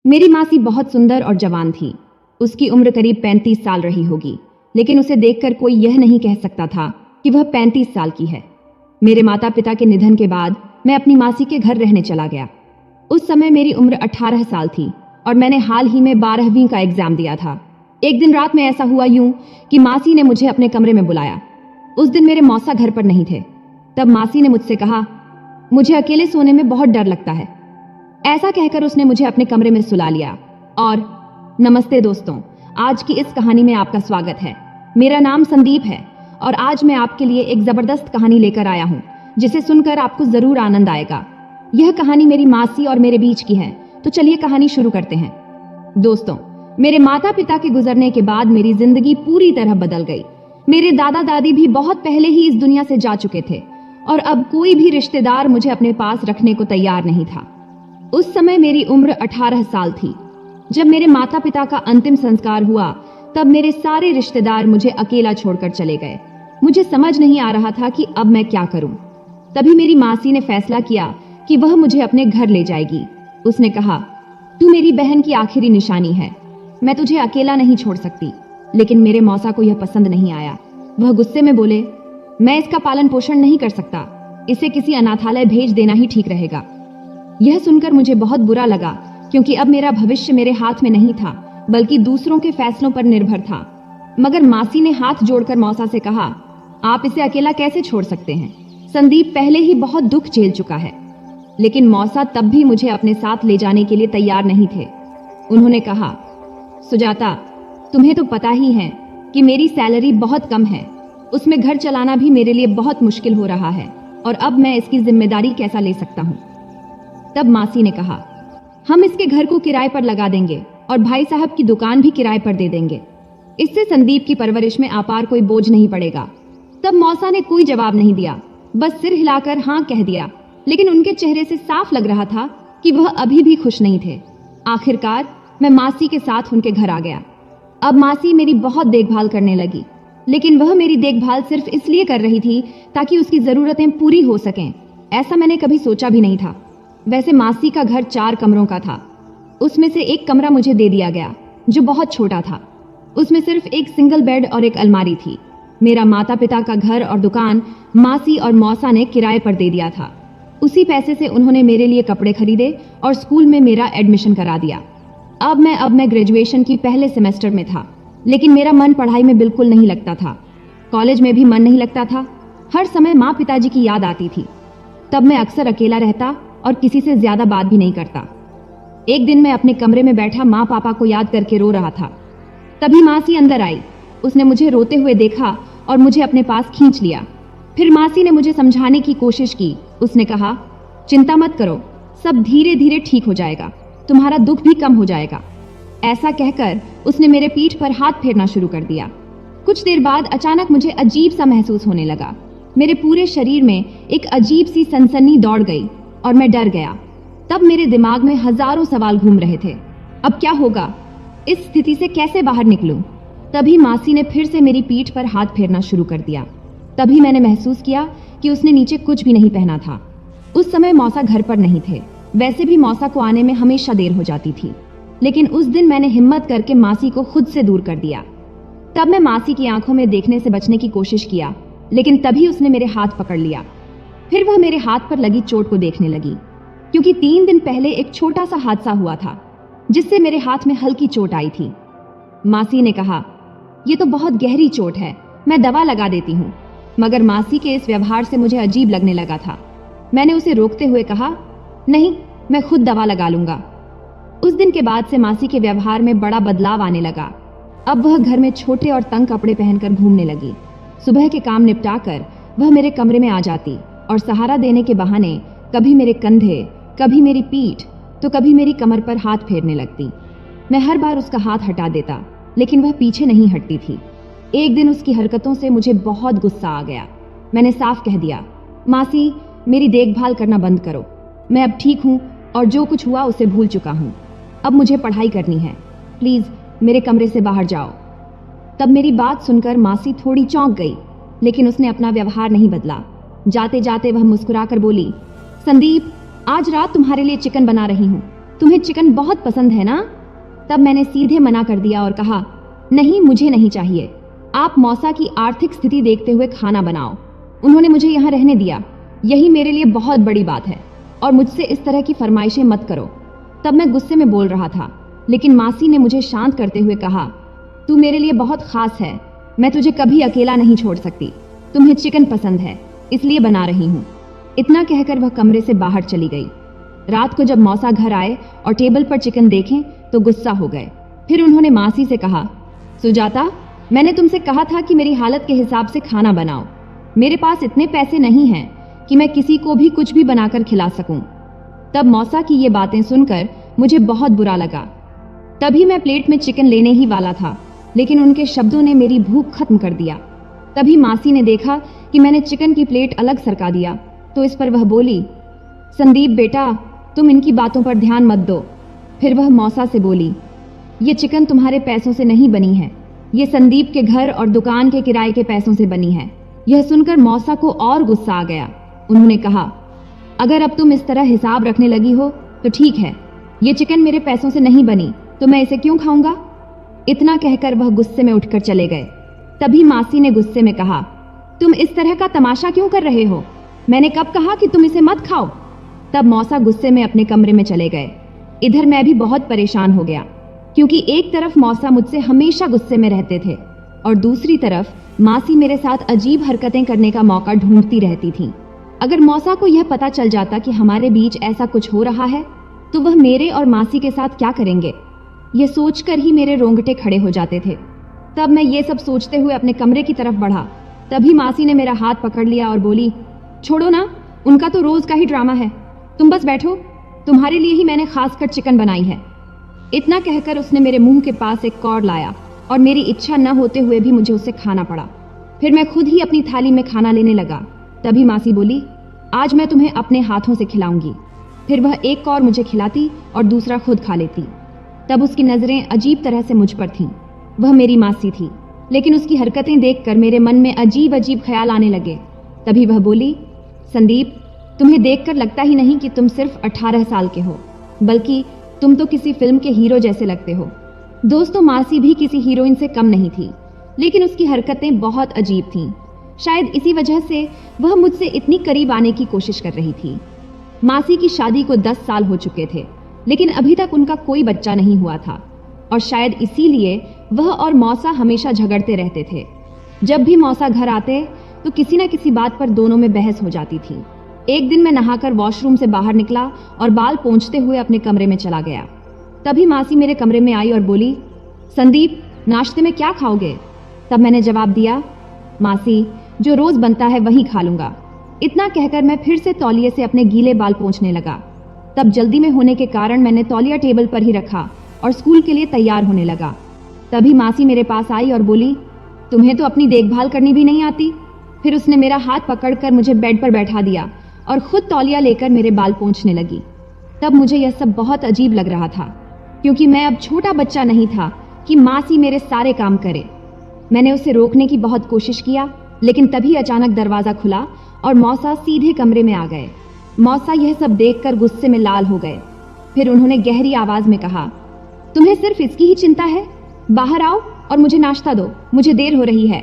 मेरी मासी बहुत सुंदर और जवान थी। उसकी उम्र करीब 35 साल रही होगी, लेकिन उसे देखकर कोई यह नहीं कह सकता था कि वह 35 साल की है। मेरे माता पिता के निधन के बाद मैं अपनी मासी के घर रहने चला गया। उस समय मेरी उम्र 18 साल थी और मैंने हाल ही में 12वीं का एग्जाम दिया था। एक दिन रात में ऐसा हुआ यूं कि मासी ने मुझे अपने कमरे में बुलाया। उस दिन मेरे मौसा घर पर नहीं थे। तब मासी ने मुझसे कहा, मुझे अकेले सोने में बहुत डर लगता है। ऐसा कहकर उसने मुझे अपने कमरे में सुला लिया और नमस्ते दोस्तों, आज की इस कहानी में आपका स्वागत है। मेरा नाम संदीप है और आज मैं आपके लिए एक जबरदस्त कहानी लेकर आया हूँ जिसे सुनकर आपको जरूर आनंद आएगा। यह कहानी मेरी मासी और मेरे बीच की है, तो चलिए कहानी शुरू करते हैं। दोस्तों, मेरे माता पिता के गुजरने के बाद मेरी जिंदगी पूरी तरह बदल गई। मेरे दादा दादी भी बहुत पहले ही इस दुनिया से जा चुके थे और अब कोई भी रिश्तेदार मुझे अपने पास रखने को तैयार नहीं था। उस समय मेरी उम्र 18 साल थी। जब मेरे माता पिता का अंतिम संस्कार हुआ तब मेरे सारे रिश्तेदार मुझे अकेला छोड़कर चले गए। मुझे समझ नहीं आ रहा था कि अब मैं क्या करूं। तभी मेरी मासी ने फैसला किया कि वह मुझे अपने घर ले जाएगी। उसने कहा, तू मेरी बहन की आखिरी निशानी है, मैं तुझे अकेला नहीं छोड़ सकती। लेकिन मेरे मौसा को यह पसंद नहीं आया। वह गुस्से में बोले, मैं इसका पालन पोषण नहीं कर सकता, इसे किसी अनाथालय भेज देना ही ठीक रहेगा। यह सुनकर मुझे बहुत बुरा लगा, क्योंकि अब मेरा भविष्य मेरे हाथ में नहीं था बल्कि दूसरों के फैसलों पर निर्भर था। मगर मासी ने हाथ जोड़कर मौसा से कहा, आप इसे अकेला कैसे छोड़ सकते हैं? संदीप पहले ही बहुत दुख झेल चुका है। लेकिन मौसा तब भी मुझे अपने साथ ले जाने के लिए तैयार नहीं थे। उन्होंने कहा, सुजाता, तुम्हें तो पता ही है कि मेरी सैलरी बहुत कम है, उसमें घर चलाना भी मेरे लिए बहुत मुश्किल हो रहा है और अब मैं इसकी जिम्मेदारी कैसा ले सकता हूँ। तब मासी ने कहा, हम इसके घर को किराए पर लगा देंगे और भाई साहब की दुकान भी किराए पर दे देंगे। इससे संदीप की परवरिश में आपार कोई बोझ नहीं पड़ेगा। तब मौसा ने कोई जवाब नहीं दिया, बस सिर हिलाकर हाँ कह दिया। लेकिन उनके चेहरे से साफ लग रहा था कि वह अभी भी खुश नहीं थे। आखिरकार मैं मासी के साथ उनके घर आ गया। अब मासी मेरी बहुत देखभाल करने लगी, लेकिन वह मेरी देखभाल सिर्फ इसलिए कर रही थी ताकि उसकी जरूरतें पूरी हो सकें। ऐसा मैंने कभी सोचा भी नहीं था। वैसे मासी का घर 4 कमरों का था। उसमें से एक कमरा मुझे दे दिया गया जो बहुत छोटा था। उसमें सिर्फ एक सिंगल बेड और एक अलमारी थी। मेरा माता पिता का घर और दुकान मासी और मौसा ने किराए पर दे दिया था। उसी पैसे से उन्होंने मेरे लिए कपड़े खरीदे और स्कूल में मेरा एडमिशन करा दिया। अब मैं ग्रेजुएशन की पहले सेमेस्टर में था, लेकिन मेरा मन पढ़ाई में बिल्कुल नहीं लगता था। कॉलेज में भी मन नहीं लगता था। हर समय माँ पिताजी की याद आती थी। तब मैं अक्सर अकेला रहता और किसी से ज्यादा बात भी नहीं करता। एक दिन मैं अपने कमरे में बैठा माँ पापा को याद करके रो रहा था। तभी मासी अंदर आई। उसने मुझे रोते हुए देखा और मुझे अपने पास खींच लिया। फिर मासी ने मुझे समझाने की कोशिश की। उसने कहा, चिंता मत करो, सब धीरे धीरे ठीक हो जाएगा, तुम्हारा दुख भी कम हो जाएगा। ऐसा कहकर उसने मेरे पीठ पर हाथ फेरना शुरू कर दिया। कुछ देर बाद अचानक मुझे अजीब सा महसूस होने लगा। मेरे पूरे शरीर में एक अजीब सी सनसनी दौड़ गई और मैं डर गया। तब मेरे दिमाग में हजारों सवाल घूम रहे थे। अब क्या होगा? इस स्थिति से कैसे बाहर निकलूं? तभी मासी ने फिर से मेरी पीठ पर हाथ फेरना शुरू कर दिया। तभी मैंने महसूस किया कि उसने नीचे कुछ भी नहीं पहना था। उस समय मौसा घर पर नहीं थे। वैसे भी मौसा को आने में हमेशा देर हो जाती थी, लेकिन उस दिन मैंने हिम्मत करके मासी को खुद से दूर कर दिया। तब मैं मासी की आंखों में देखने से बचने की कोशिश किया, लेकिन तभी उसने मेरे हाथ पकड़ लिया। फिर वह मेरे हाथ पर लगी चोट को देखने लगी, क्योंकि 3 दिन पहले एक छोटा सा हादसा हुआ था जिससे मेरे हाथ में हल्की चोट आई थी। मासी ने कहा, ये तो बहुत गहरी चोट है, मैं दवा लगा देती हूँ। मगर मासी के इस व्यवहार से मुझे अजीब लगने लगा था। मैंने उसे रोकते हुए कहा, नहीं, मैं खुद दवा लगा लूंगा। उस दिन के बाद से मासी के व्यवहार में बड़ा बदलाव आने लगा। अब वह घर में छोटे और तंग कपड़े पहनकर घूमने लगी। सुबह के काम निपटाकर वह मेरे कमरे में आ जाती और सहारा देने के बहाने कभी मेरे कंधे, कभी मेरी पीठ, तो कभी मेरी कमर पर हाथ फेरने लगती। मैं हर बार उसका हाथ हटा देता, लेकिन वह पीछे नहीं हटती थी। एक दिन उसकी हरकतों से मुझे बहुत गुस्सा आ गया। मैंने साफ कह दिया, मासी, मेरी देखभाल करना बंद करो। मैं अब ठीक हूँ और जो कुछ हुआ उसे भूल चुका हूँ। अब मुझे पढ़ाई करनी है, प्लीज मेरे कमरे से बाहर जाओ। तब मेरी बात सुनकर मासी थोड़ी चौंक गई, लेकिन उसने अपना व्यवहार नहीं बदला। जाते जाते वह मुस्कुराकर बोली, संदीप, आज रात तुम्हारे लिए चिकन बना रही हूँ, तुम्हें चिकन बहुत पसंद है ना? तब मैंने सीधे मना कर दिया और कहा, नहीं, मुझे नहीं चाहिए। आप मौसा की आर्थिक स्थिति देखते हुए खाना बनाओ। उन्होंने मुझे यहाँ रहने दिया, यही मेरे लिए बहुत बड़ी बात है, और मुझसे इस तरह की फरमाइशें मत करो। तब मैं गुस्से में बोल रहा था, लेकिन मासी ने मुझे शांत करते हुए कहा, तू मेरे लिए बहुत खास है, मैं तुझे कभी अकेला नहीं छोड़ सकती। तुम्हें चिकन पसंद है, इसलिए बना रही हूँ। इतना कहकर वह कमरे से बाहर चली गई। रात को जब मौसा घर आए और टेबल पर चिकन देखें तो गुस्सा हो गए। फिर उन्होंने मासी से कहा, सुजाता, मैंने तुमसे कहा था कि मेरी हालत के हिसाब से खाना बनाओ। मेरे पास इतने पैसे नहीं हैं कि मैं किसी को भी कुछ भी बनाकर खिला सकूं। तब मौसा की ये बातें सुनकर मुझे बहुत बुरा लगा। तभी मैं प्लेट में चिकन लेने ही वाला था, लेकिन उनके शब्दों ने मेरी भूख खत्म कर दिया। तभी मासी ने देखा कि मैंने चिकन की प्लेट अलग सरका दिया, तो इस पर वह बोली, संदीप बेटा, तुम इनकी बातों पर ध्यान मत दो। फिर वह मौसा से बोली, ये चिकन तुम्हारे पैसों से नहीं बनी है, ये संदीप के घर और दुकान के किराए के पैसों से बनी है। यह सुनकर मौसा को और गुस्सा आ गया। उन्होंने कहा, अगर अब तुम इस तरह हिसाब रखने लगी हो तो ठीक है, ये चिकन मेरे पैसों से नहीं बनी तो मैं इसे क्यों खाऊंगा? इतना कहकर वह गुस्से में उठकर चले गए। तभी मासी ने गुस्से में कहा, तुम इस तरह का तमाशा क्यों कर रहे हो? मैंने कब कहा कि तुम इसे मत खाओ? तब मौसा गुस्से में अपने कमरे में चले गए। इधर मैं भी बहुत परेशान हो गया, क्योंकि एक तरफ मौसा मुझसे हमेशा गुस्से में रहते थे और दूसरी तरफ मासी मेरे साथ अजीब हरकतें करने का मौका ढूंढती रहती थी। अगर मौसा को यह पता चल जाता कि हमारे बीच ऐसा कुछ हो रहा है तो वह मेरे और मासी के साथ क्या करेंगे, यह सोचकर ही मेरे रोंगटे खड़े हो जाते थे। तब मैं ये सब सोचते हुए अपने कमरे की तरफ बढ़ा। तभी मासी ने मेरा हाथ पकड़ लिया और बोली, छोड़ो ना, उनका तो रोज का ही ड्रामा है, तुम बस बैठो, तुम्हारे लिए ही मैंने खासकर चिकन बनाई है। इतना कहकर उसने मेरे मुंह के पास एक कौर लाया और मेरी इच्छा न होते हुए भी मुझे उसे खाना पड़ा। फिर मैं खुद ही अपनी थाली में खाना लेने लगा। तभी मासी बोली, आज मैं तुम्हें अपने हाथों से खिलाऊंगी। फिर वह एक कौर मुझे खिलाती और दूसरा खुद खा लेती। तब उसकी नजरें अजीब तरह से मुझ पर थीं। वह मेरी मासी थी, लेकिन उसकी हरकतें देखकर मेरे मन में अजीब अजीब ख्याल आने लगे। तभी वह बोली, संदीप, तुम्हें देखकर लगता ही नहीं कि तुम सिर्फ 18 साल के हो, बल्कि तुम तो किसी फिल्म के हीरो जैसे लगते हो। दोस्तों, मासी भी किसी हीरोइन से कम नहीं थी, लेकिन उसकी हरकतें बहुत अजीब थीं। शायद इसी वजह से वह मुझसे इतनी करीब आने की कोशिश कर रही थी। मासी की शादी को 10 साल हो चुके थे, लेकिन अभी तक उनका कोई बच्चा नहीं हुआ था, और शायद इसीलिए वह और मौसा हमेशा झगड़ते रहते थे। जब भी मौसा घर आते तो किसी न किसी बात पर दोनों में बहस हो जाती थी। एक दिन मैं नहाकर वॉशरूम से बाहर निकला और बाल पोंछते हुए अपने कमरे में चला गया। तभी मासी मेरे कमरे में आई और बोली, संदीप, नाश्ते में क्या खाओगे? तब मैंने जवाब दिया, मासी, जो रोज बनता है वही खा लूंगा। इतना कहकर मैं फिर से तौलिए से अपने गीले बाल पोंछने लगा। तब जल्दी में होने के कारण मैंने तौलिया टेबल पर ही रखा और स्कूल के लिए तैयार होने लगा। तभी मासी मेरे पास आई और बोली, तुम्हें तो अपनी देखभाल करनी भी नहीं आती। फिर उसने मेरा हाथ पकड़कर मुझे बेड पर बैठा दिया और खुद तौलिया लेकर मेरे बाल पोंछने लगी। तब मुझे यह सब बहुत अजीब लग रहा था, क्योंकि मैं अब छोटा बच्चा नहीं था कि मासी मेरे सारे काम करे। मैंने उसे रोकने की बहुत कोशिश किया, लेकिन तभी अचानक दरवाजा खुला और मौसा सीधे कमरे में आ गए। मौसा यह सब देखकर गुस्से में लाल हो गए। फिर उन्होंने गहरी आवाज में कहा, तुम्हें सिर्फ इसकी ही चिंता है? बाहर आओ और मुझे नाश्ता दो, मुझे देर हो रही है।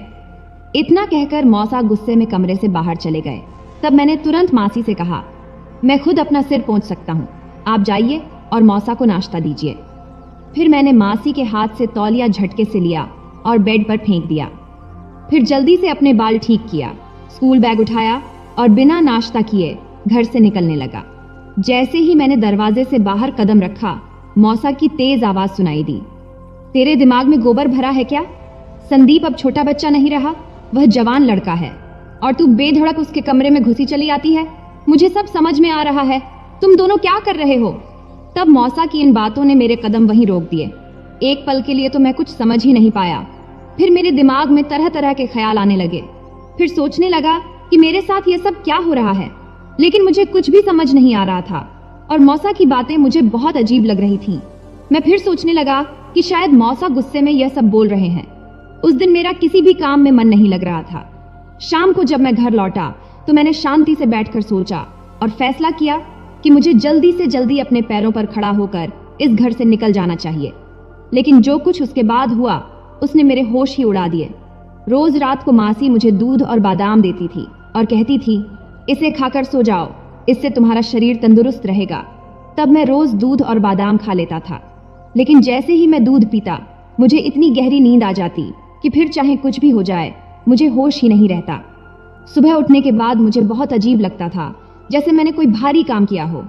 इतना कहकर मौसा गुस्से में कमरे से बाहर चले गए। तब मैंने तुरंत मासी से कहा, मैं खुद अपना सिर पोंछ सकता हूँ, आप जाइए और मौसा को नाश्ता दीजिए। फिर मैंने मासी के हाथ से तौलिया झटके से लिया और बेड पर फेंक दिया। फिर जल्दी से अपने बाल ठीक किया, स्कूल बैग उठाया और बिना नाश्ता किए घर से निकलने लगा। जैसे ही मैंने दरवाजे से बाहर कदम रखा, मौसा की तेज आवाज सुनाई दी, तेरे दिमाग में गोबर भरा है क्या? संदीप अब छोटा बच्चा नहीं रहा, वह जवान लड़का है, और तू बेधड़क उसके कमरे में घुसी चली आती है। मुझे सब समझ में आ रहा है, तुम दोनों क्या कर रहे हो? तब मौसा की इन बातों ने मेरे कदम वहीं रोक दिए। एक पल के लिए तो मैं कुछ समझ ही नहीं पाया। फिर मेरे दिमाग में तरह तरह के ख्याल आने लगे। फिर सोचने लगा कि मेरे साथ ये सब क्या हो रहा है, लेकिन मुझे कुछ भी समझ नहीं आ रहा था और मौसा की बातें मुझे बहुत अजीब लग रही थीं। मैं फिर सोचने लगा कि शायद मौसा गुस्से में यह सब बोल रहे हैं। उस दिन मेरा किसी भी काम में मन नहीं लग रहा था। शाम को जब मैं घर लौटा तो मैंने शांति से बैठकर सोचा और फैसला किया कि मुझे जल्दी से जल्दी अपने पैरों पर खड़ा होकर इस घर से निकल जाना चाहिए। लेकिन जो कुछ उसके बाद हुआ उसने मेरे होश ही उड़ा दिए। रोज रात को मासी मुझे दूध और बादाम देती थी और कहती थी, इसे खाकर सो जाओ, इससे तुम्हारा शरीर तंदुरुस्त रहेगा। तब मैं रोज दूध और बादाम खा लेता था। लेकिन जैसे ही मैं दूध पीता मुझे इतनी गहरी नींद आ जाती कि फिर चाहे कुछ भी हो जाए मुझे होश ही नहीं रहता। सुबह उठने के बाद मुझे बहुत अजीब लगता था, जैसे मैंने कोई भारी काम किया हो।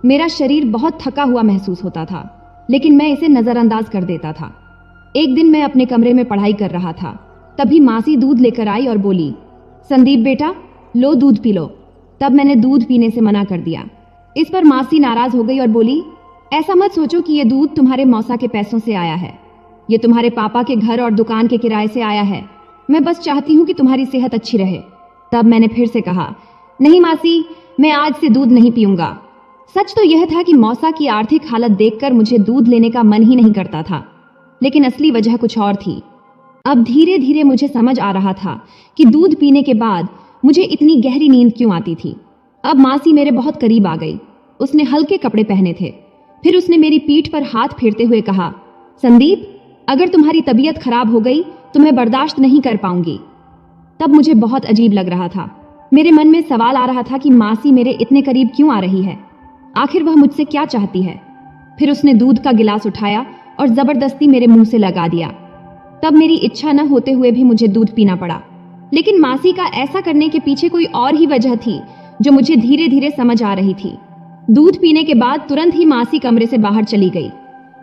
मेरा शरीर बहुत थका हुआ महसूस होता था, लेकिन मैं इसे नजरअंदाज कर देता था। एक दिन मैं अपने कमरे में पढ़ाई कर रहा था, तभी मासी दूध लेकर आई और बोली, संदीप बेटा लो दूध पी लो। तब मैंने दूध पीने से मना कर दिया। इस पर मासी नाराज हो गई और बोली, ऐसा मत सोचो कि ये दूध तुम्हारे मौसा के पैसों से आया है, ये तुम्हारे पापा के घर और दुकान के किराए से आया है। मैं बस चाहती हूँ कि तुम्हारी सेहत अच्छी रहे। तब मैंने फिर से कहा, नहीं मासी, मैं आज से दूध नहीं पीऊंगा। सच तो यह था कि मौसा की आर्थिक हालत देखकर मुझे दूध लेने का मन ही नहीं करता था, लेकिन असली वजह कुछ और थी। अब धीरे धीरे मुझे समझ आ रहा था कि दूध पीने के बाद मुझे इतनी गहरी नींद क्यों आती थी। अब मासी मेरे बहुत करीब आ गई। उसने हल्के कपड़े पहने थे। फिर उसने मेरी पीठ पर हाथ फेरते हुए कहा, संदीप अगर तुम्हारी तबीयत खराब हो गई तो मैं बर्दाश्त नहीं कर पाऊंगी। तब मुझे बहुत अजीब लग रहा था। मेरे मन में सवाल आ रहा था कि मासी मेरे इतने करीब क्यों आ रही है, आखिर वह मुझसे क्या चाहती है। फिर उसने दूध का गिलास उठाया और जबरदस्ती मेरे मुंह से लगा दिया। तब मेरी इच्छा न होते हुए भी मुझे दूध पीना पड़ा। लेकिन मासी का ऐसा करने के पीछे कोई और ही वजह थी जो मुझे धीरे धीरे समझ आ रही थी। दूध पीने के बाद तुरंत ही मासी कमरे से बाहर चली गई।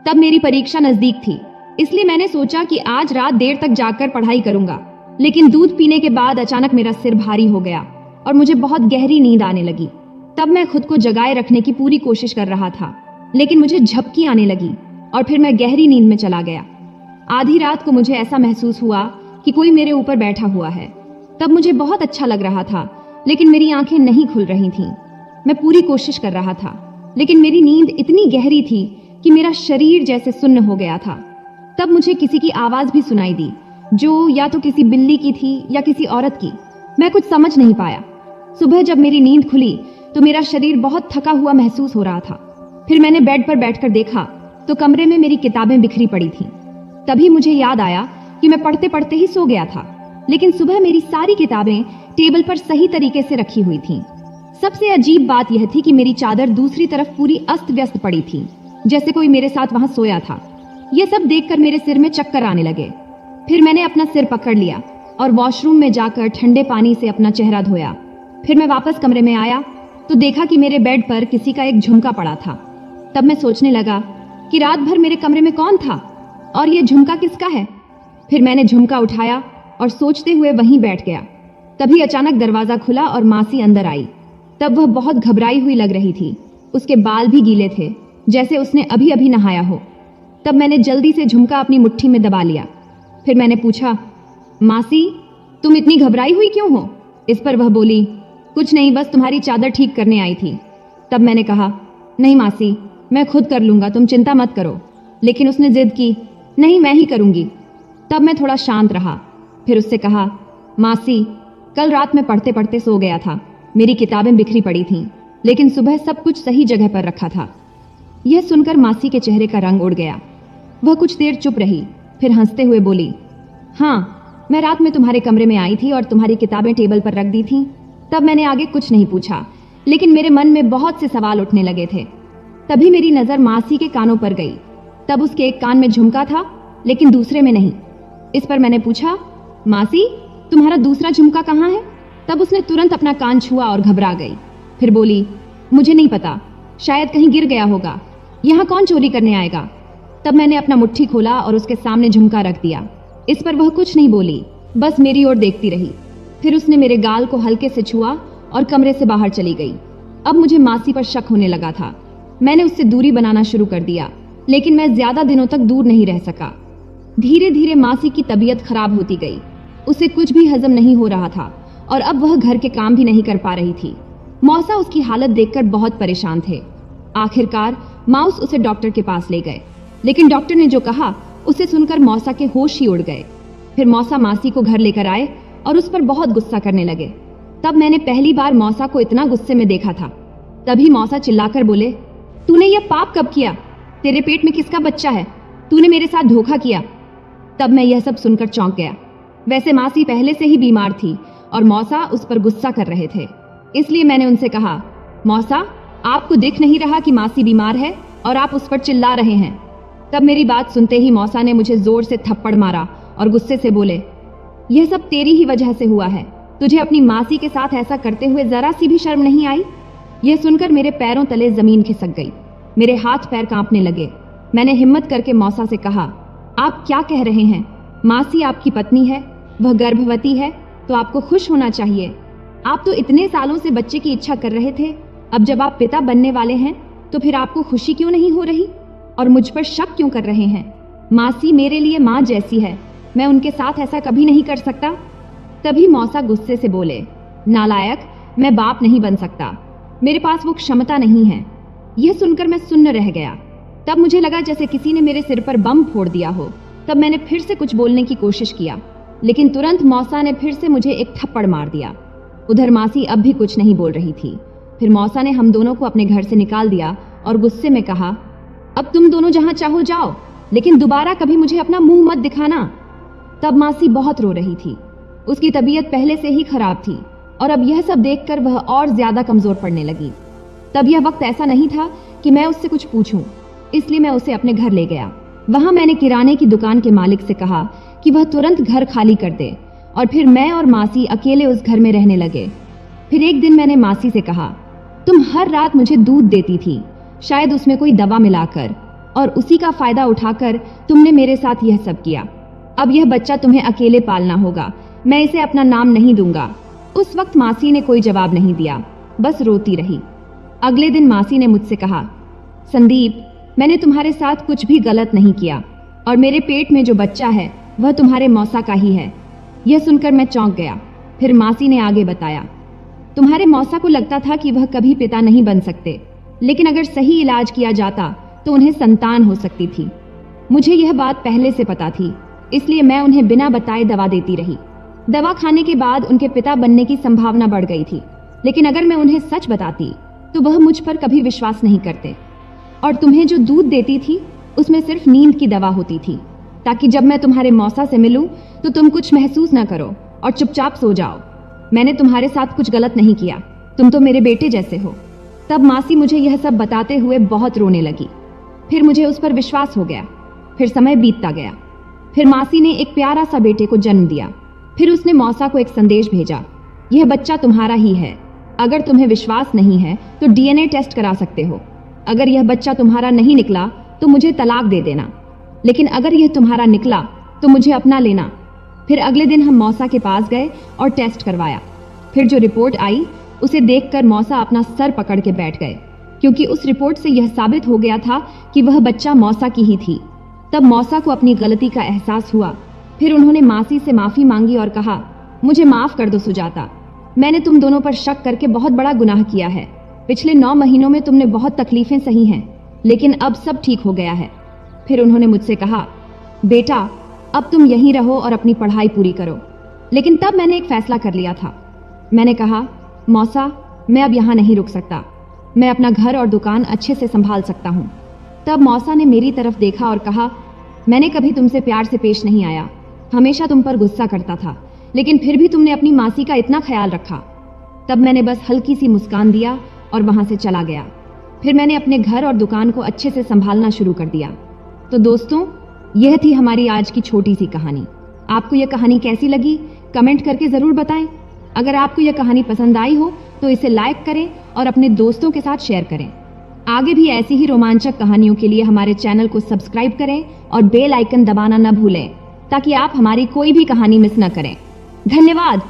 तब मेरी परीक्षा नजदीक थी, इसलिए मैंने सोचा कि आज रात देर तक जाकर पढ़ाई करूंगा। लेकिन दूध पीने के बाद अचानक मेरा सिर भारी हो गया और मुझे बहुत गहरी नींद आने लगी। तब मैं खुद को जगाए रखने की पूरी कोशिश कर रहा था, लेकिन मुझे झपकी आने लगी और फिर मैं गहरी नींद में चला गया। आधी रात को मुझे ऐसा महसूस हुआ कि कोई मेरे ऊपर बैठा हुआ है। तब मुझे बहुत अच्छा लग रहा था, लेकिन मेरी आंखें नहीं खुल रही थीं। मैं पूरी कोशिश कर रहा था, लेकिन मेरी नींद इतनी गहरी थी कि मेरा शरीर जैसे सुन्न हो गया था। तब मुझे किसी की आवाज भी सुनाई दी, जो या तो किसी बिल्ली की थी या किसी औरत की। मैं कुछ समझ नहीं पाया। सुबह जब मेरी नींद खुली तो मेरा शरीर बहुत थका हुआ महसूस हो रहा था। फिर मैंने बेड पर बैठकर देखा तो कमरे में मेरी किताबें बिखरी पड़ी थीं। तभी मुझे याद आया कि मैं पढ़ते पढ़ते ही सो गया था, लेकिन सुबह मेरी सारी किताबें टेबल पर सही तरीके से रखी हुई थीं। सबसे अजीब बात यह थी कि मेरी चादर दूसरी तरफ पूरी अस्त व्यस्त पड़ी थी, जैसे कोई मेरे साथ वहां सोया था। यह सब देखकर मेरे सिर में चक्कर आने लगे। फिर मैंने अपना सिर पकड़ लिया और वॉशरूम में जाकर ठंडे पानी से अपना चेहरा धोया। फिर मैं वापस कमरे में आया तो देखा कि मेरे बेड पर किसी का एक झुमका पड़ा था। तब मैं सोचने लगा कि रात भर मेरे कमरे में कौन था और ये झुमका किसका है। फिर मैंने झुमका उठाया और सोचते हुए वहीं बैठ गया। तभी अचानक दरवाजा खुला और मासी अंदर आई। तब वह बहुत घबराई हुई लग रही थी। उसके बाल भी गीले थे, जैसे उसने अभी अभी नहाया हो। तब मैंने जल्दी से झुमका अपनी मुट्ठी में दबा लिया। फिर मैंने पूछा, मासी तुम इतनी घबराई हुई क्यों हो? इस पर वह बोली, कुछ नहीं, बस तुम्हारी चादर ठीक करने आई थी। तब मैंने कहा, नहीं मासी, मैं खुद कर लूंगा, तुम चिंता मत करो। लेकिन उसने जिद की, नहीं मैं ही करूंगी। तब मैं थोड़ा शांत रहा। फिर उससे कहा, मासी कल रात मैं पढ़ते पढ़ते सो गया था। मेरी किताबें बिखरी पड़ी थीं, लेकिन सुबह सब कुछ सही जगह पर रखा था। यह सुनकर मासी के चेहरे का रंग उड़ गया। वह कुछ देर चुप रही, फिर हंसते हुए बोली, हाँ मैं रात में तुम्हारे कमरे में आई थी और तुम्हारी किताबें टेबल पर रख दी थी। तब मैंने आगे कुछ नहीं पूछा, लेकिन मेरे मन में बहुत से सवाल उठने लगे थे। तभी मेरी नजर मासी के कानों पर गई। तब उसके एक कान में झुमका था, लेकिन दूसरे में नहीं। इस पर मैंने पूछा, मासी तुम्हारा दूसरा झुमका कहाँ है? तब उसने तुरंत अपना कान छुआ और घबरा गई। फिर बोली, मुझे नहीं पता, शायद कहीं गिर गया होगा। यहाँ कौन चोरी करने आएगा? तब मैंने अपना मुट्ठी खोला और उसके सामने झुमका रख दिया। इस पर वह कुछ नहीं बोली, बस मेरी ओर देखती रही। फिर उसने मेरे गाल को हल्के से छुआ और कमरे से बाहर चली गई। अब मुझे मासी पर शक होने लगा था। मैंने उससे दूरी बनाना शुरू कर दिया, लेकिन मैं ज्यादा दिनों तक दूर नहीं रह सका। धीरे धीरे मासी की तबीयत खराब होती गई। उसे कुछ भी हजम नहीं हो रहा था और अब वह घर के काम भी नहीं कर पा रही थी। मौसा उसकी हालत देखकर बहुत परेशान थे। आखिरकार माउस उसे डॉक्टर के पास ले गए, लेकिन डॉक्टर ने जो कहा उसे सुनकर मौसा के होश ही उड़ गए। फिर मौसा मासी को घर लेकर आए और उस पर बहुत गुस्सा करने लगे। तब मैंने पहली बार मौसा को इतना गुस्से में देखा था। तभी मौसा चिल्लाकर बोले, तूने यह पाप कब किया? तेरे पेट में किसका बच्चा है? तूने मेरे साथ धोखा किया। तब मैं यह सब सुनकर चौंक गया। वैसे मासी पहले से ही बीमार थी और मौसा उस पर गुस्सा कर रहे थे, इसलिए मैंने उनसे कहा, मौसा, आपको दिख नहीं रहा कि मासी बीमार है और आप उस पर चिल्ला रहे हैं? तब मेरी बात सुनते ही मौसा ने मुझे जोर से थप्पड़ मारा और गुस्से से बोले, यह सब तेरी ही वजह से हुआ है। तुझे अपनी मासी के साथ ऐसा करते हुए जरा सी भी शर्म नहीं आई? यह सुनकर मेरे पैरों तले जमीन खिसक गई। मेरे हाथ पैर कांपने लगे। मैंने हिम्मत करके मौसा से कहा, आप क्या कह रहे हैं? मासी आपकी पत्नी है, वह गर्भवती है, तो आपको खुश होना चाहिए। आप तो इतने सालों से बच्चे की इच्छा कर रहे थे, अब जब आप पिता बनने वाले हैं तो फिर आपको खुशी क्यों नहीं हो रही और मुझ पर शक क्यों कर रहे हैं? मासी मेरे लिए माँ जैसी है, मैं उनके साथ ऐसा कभी नहीं कर सकता। तभी मौसा गुस्से से बोले, नालायक, मैं बाप नहीं बन सकता, मेरे पास वो क्षमता नहीं है। यह सुनकर मैं सुन्न रह गया। तब मुझे लगा जैसे किसी ने मेरे सिर पर बम फोड़ दिया हो। तब मैंने फिर से कुछ बोलने की कोशिश किया, लेकिन तुरंत मौसा ने फिर से मुझे एक थप्पड़ मार दिया। उधर मासी अब भी कुछ नहीं बोल रही थी। फिर मौसा ने हम दोनों को अपने घर से निकाल दिया और गुस्से में कहा, अब तुम दोनों जहां चाहो जाओ, लेकिन दोबारा कभी मुझे अपना मुंह मत दिखाना। तब मासी बहुत रो रही थी। उसकी तबीयत पहले से ही खराब थी और अब यह सब देखकर वह और ज्यादा कमजोर पड़ने लगी। तब यह वक्त ऐसा नहीं था कि मैं उससे कुछ पूछूं, इसलिए मैं उसे अपने घर ले गया। वहां मैंने किराने की दुकान के मालिक से कहा कि वह तुरंत घर खाली कर दे और फिर मैं और मासी अकेले उस घर में रहने लगे। फिर एक दिन मैंने मासी से कहा, तुम हर रात मुझे दूध देती थी, शायद उसमें कोई दवा मिलाकर, और उसी का फायदा उठाकर तुमने मेरे साथ यह सब किया। अब यह बच्चा तुम्हें अकेले पालना होगा, मैं इसे अपना नाम नहीं दूंगा। उस वक्त मासी ने कोई जवाब नहीं दिया, बस रोती रही। अगले दिन मासी ने मुझसे कहा, संदीप, मैंने तुम्हारे साथ कुछ भी गलत नहीं किया और मेरे पेट में जो बच्चा है वह तुम्हारे मौसा का ही है। यह सुनकर मैं चौंक गया। फिर मासी ने आगे बताया, तुम्हारे मौसा को लगता था कि वह कभी पिता नहीं बन सकते, लेकिन अगर सही इलाज किया जाता तो उन्हें संतान हो सकती थी। मुझे यह बात पहले से पता थी, इसलिए मैं उन्हें बिना बताए दवा देती रही। दवा खाने के बाद उनके पिता बनने की संभावना बढ़ गई थी, लेकिन अगर मैं उन्हें सच बताती तो वह मुझ पर कभी विश्वास नहीं करते। और तुम्हें जो दूध देती थी उसमें सिर्फ नींद की दवा होती थी, ताकि जब मैं तुम्हारे मौसा से मिलूं तो तुम कुछ महसूस न करो और चुपचाप सो जाओ। मैंने तुम्हारे साथ कुछ गलत नहीं किया, तुम तो मेरे बेटे जैसे हो। तब मासी मुझे यह सब बताते हुए बहुत रोने लगी। फिर मुझे उस पर विश्वास हो गया। फिर समय बीतता गया। फिर मासी ने एक प्यारा सा बेटे को जन्म दिया। फिर उसने मौसा को एक संदेश भेजा, यह बच्चा तुम्हारा ही है। अगर तुम्हें विश्वास नहीं है तो डीएनए टेस्ट करा सकते हो। अगर यह बच्चा तुम्हारा नहीं निकला तो मुझे तलाक दे देना, लेकिन अगर यह तुम्हारा निकला तो मुझे अपना लेना। फिर अगले दिन हम मौसा के पास गए और टेस्ट करवाया। फिर जो रिपोर्ट आई उसे देखकर मौसा अपना सर पकड़ के बैठ गए, क्योंकि उस रिपोर्ट से यह साबित हो गया था कि वह बच्चा मौसा की ही थी। तब मौसा को अपनी गलती का एहसास हुआ। फिर उन्होंने मासी से माफी मांगी और कहा, मुझे माफ कर दो सुजाता, मैंने तुम दोनों पर शक करके बहुत बड़ा गुनाह किया है। पिछले 9 महीनों में तुमने बहुत तकलीफें सही हैं, लेकिन अब सब ठीक हो गया है। फिर उन्होंने मुझसे कहा, बेटा अब तुम यहीं रहो और अपनी पढ़ाई पूरी करो। लेकिन तब मैंने एक फैसला कर लिया था। मैंने कहा, मौसा, मैं अब यहाँ नहीं रुक सकता, मैं अपना घर और दुकान अच्छे से संभाल सकता हूँ। तब मौसा ने मेरी तरफ देखा और कहा, मैंने कभी तुमसे प्यार से पेश नहीं आया, हमेशा तुम पर गुस्सा करता था, लेकिन फिर भी तुमने अपनी मासी का इतना ख्याल रखा। तब मैंने बस हल्की सी मुस्कान दिया और वहां से चला गया। फिर मैंने अपने घर और दुकान को अच्छे से संभालना शुरू कर दिया। तो दोस्तों, यह थी हमारी आज की छोटी सी कहानी। आपको यह कहानी कैसी लगी कमेंट करके जरूर बताएं। अगर आपको यह कहानी पसंद आई हो तो इसे लाइक करें और अपने दोस्तों के साथ शेयर करें। आगे भी ऐसी ही रोमांचक कहानियों के लिए हमारे चैनल को सब्सक्राइब करें और बेल आइकन दबाना न भूलें, ताकि आप हमारी कोई भी कहानी मिस न करें। धन्यवाद।